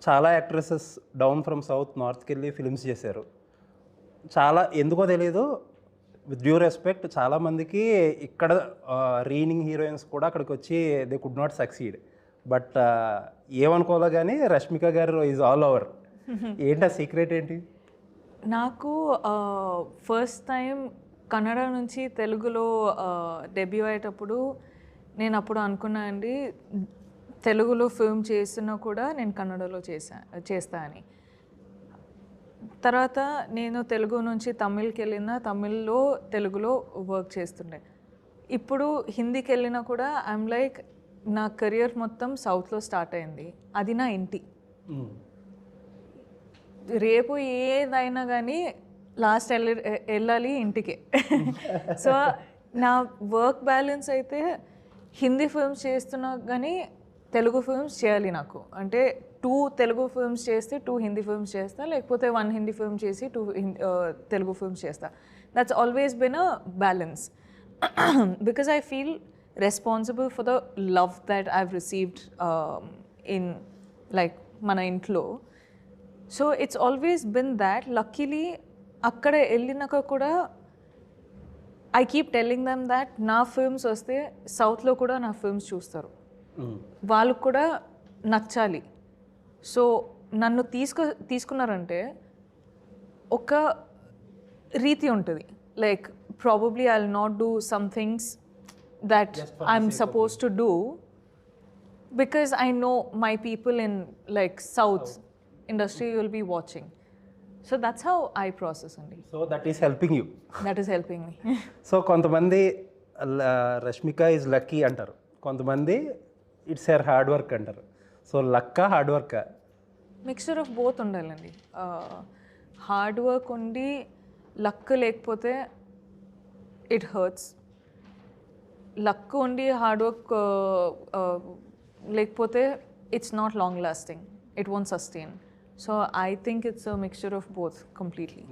చాలా actresses down from south నార్త్కి వెళ్ళి films చేశారు. చాలా ఎందుకో తెలీదు, విత్ డ్యూ రెస్పెక్ట్ చాలామందికి ఇక్కడ రీనింగ్ హీరోయిన్స్ కూడా అక్కడికి వచ్చి they could not succeed. But ఏమనుకోవాలో కానీ రష్మిక గారు ఈజ్ ఆల్ ఓవర్. ఏంటి ఆ సీక్రెట్ ఏంటి? నాకు ఫస్ట్ టైం కన్నడ నుంచి తెలుగులో డెబ్యూ అయ్యేటప్పుడు నేను అప్పుడు అనుకున్నా అండి, తెలుగులో ఫిల్మ్ చేసినా కూడా నేను కన్నడలో చేస్తా అని. తర్వాత నేను తెలుగు నుంచి తమిళ్కి వెళ్ళిన, తమిళ్లో తెలుగులో వర్క్ చేస్తుండే. ఇప్పుడు హిందీకి వెళ్ళినా కూడా ఐఎమ్ లైక్, నా కెరియర్ మొత్తం సౌత్లో స్టార్ట్ అయింది, అది నా ఇంటి. రేపు ఏదైనా కానీ లాస్ట్ వెళ్ళాలి ఇంటికే. సో నా వర్క్ బ్యాలెన్స్ అయితే హిందీ ఫిల్మ్స్ చేస్తున్నా కానీ తెలుగు ఫిల్మ్స్ చేయాలి నాకు. అంటే 2 తెలుగు ఫిల్మ్స్ చేస్తే 2 హిందీ ఫిల్మ్స్ చేస్తా, లేకపోతే 1 హిందీ ఫిల్మ్ చేసి 2 తెలుగు ఫిల్మ్స్ చేస్తా. That's always been a balance because I feel responsible for the love that I've received in like మన ఇంట్లో. So it's always been that. Luckily అక్కడ వెళ్ళినాక కూడా I keep telling dum that నా ఫిల్మ్స్ వస్తే సౌత్లో కూడా నా ఫిల్మ్స్ చూస్తారు, వాళ్ళకు కూడా నచ్చాలి. సో నన్ను తీసుకున్నారంటే ఒక రీతి ఉంటుంది. Like probably I will not do some things that I'm suppose to do because I know my people in like south industry will be watching. So that's how I process అండి. So that is helping you. That is helping me. So కొంతమంది Rashmika is lucky అంటారు, కొంతమంది it's her hard work అంటారు. So లక్కా hard వర్కా? Mixture of both ఉండాలండి. Hard work ఉండి luck లేకపోతే ఇట్ హర్ట్స్. లక్ ఉండి హార్డ్ వర్క్ లేకపోతే it's not long lasting, it won't sustain. So I think it's a mixture of both completely.